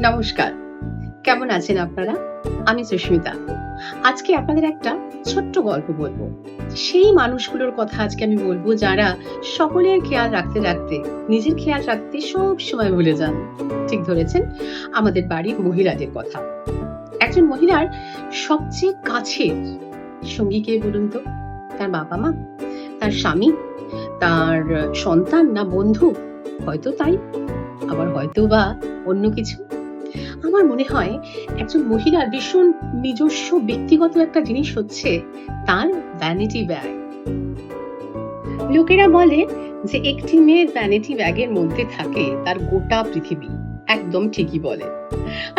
নমস্কার, কেমন আছেন আপনারা? আমি সুস্মিতা। আজকে আপনাদের একটা ছোট্ট গল্প বলবো। সেই মানুষগুলোর কথা আজকে আমি বলবো যারা সকলের খেয়াল রাখতে রাখতে নিজের খেয়াল রাখতে সবসময় ভুলে যান। ঠিক ধরেছেন, আমাদের বাড়ির মহিলাদের কথা। একজন মহিলার সবচেয়ে কাছের সঙ্গী কে বলুন তো? তার বাবা-মা? তার স্বামী? তার সন্তান না বন্ধু? হয়তো তাই, আবার হয়তোবা অন্য কিছু। আমার মনে হয় একজন মহিলার ভীষণ নিজস্ব ব্যক্তিগত একটা জিনিস হচ্ছে তার ভ্যানিটি ব্যাগ। লোকেরা বলে যে একটি মেয়ের ভ্যানিটি ব্যাগের মধ্যে থাকে তার গোটা পৃথিবী। একদম ঠিকই বলে।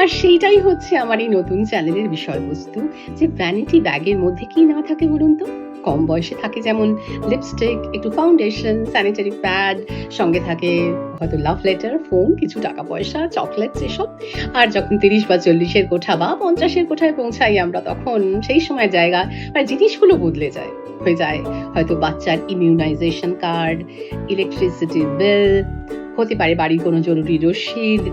আর সেইটাই হচ্ছে আমার এই নতুন চ্যানেলের বিষয়বস্তু, যে ভ্যানিটি ব্যাগের মধ্যে কি না থাকে বলুন তো? কম বয়সে থাকে যেমন লিপস্টিক, একটু ফাউন্ডেশন, স্যানিটারি প্যাড, সঙ্গে থাকে হয়তো লাভ লেটার, ফোন, কিছু টাকা পয়সা, চকলেটস এসব। আর যখন ৩০ বা ৪০-এর কোঠা বা ৫০-এর কোঠায় পৌঁছাই আমরা, তখন সেই সময় জায়গা মানে জিনিসগুলো বদলে যায়, হয়ে যায় হয়তো বাচ্চার ইমিউনাইজেশন কার্ড, ইলেকট্রিসিটি বিল, হতে পারে বাড়ির কোনো জরুরি রসিদ,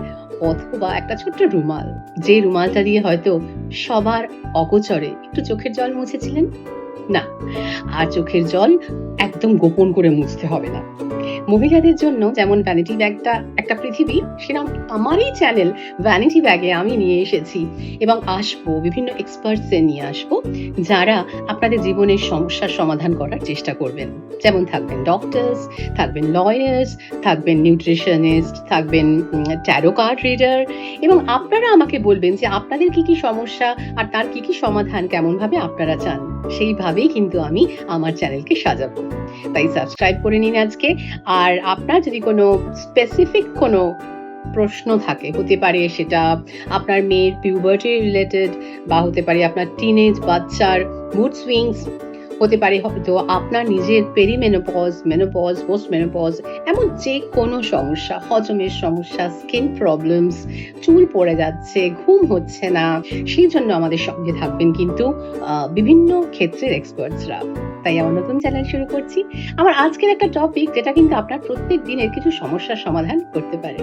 অথবা একটা ছোট্ট রুমাল, যে রুমালটা দিয়ে হয়তো সবার অগোচরে একটু চোখের জল মুছেছিলেন। না, আর চোখের জল একদম গোপন করে মুছতে হবে না। মহিলাদের জন্য যেমন ভ্যানিটি ব্যাগটা একটা পৃথিবী, সেরকম আমার এই চ্যানেল ভ্যানিটি ব্যাগে আমি নিয়ে এসেছি এবং আসবো বিভিন্ন এক্সপার্টসদের নিয়ে আসবো, যারা আপনাদের জীবনের সমস্যার সমাধান করার চেষ্টা করবেন। যেমন থাকবেন ডক্টরস, থাকবেন লয়ার্স, থাকবেন নিউট্রিশনিস্ট, থাকবেন ট্যারো কার্ড রিডার, এবং আপনারা আমাকে বলবেন যে আপনাদের কি কি সমস্যা আর তার কি কি সমাধান কেমনভাবে আপনারা চান, সেইভাবেই কিন্তু আমি আমার চ্যানেলকে সাজাবো। তাই সাবস্ক্রাইব করে নিন আজকে। আর আপনার যদি কোনো স্পেসিফিক কোনো প্রশ্ন থাকে, হতে পারে সেটা আপনার মেয়ের পিউবার্টি রিলেটেড, বা হতে পারে আপনার টিনেজ বাচ্চার মুড সুইংস, হতে পারে হয়তো আপনার নিজের পেরিমেনোপজ, মেনোপজ, পোস্ট মেনোপজ, এমন যে কোনো সমস্যা, হজমের সমস্যা, স্কিন প্রবলেমস, চুল পড়ে যাচ্ছে, ঘুম হচ্ছে না, সেই জন্য আমাদের সঙ্গে থাকবেন কিন্তু বিভিন্ন ক্ষেত্রের এক্সপার্টসরা। তাই আমার নতুন চ্যানেল শুরু করছি। আমার আজকের একটা টপিক যেটা কিন্তু আপনার প্রত্যেক দিনের কিছু সমস্যার সমাধান করতে পারে।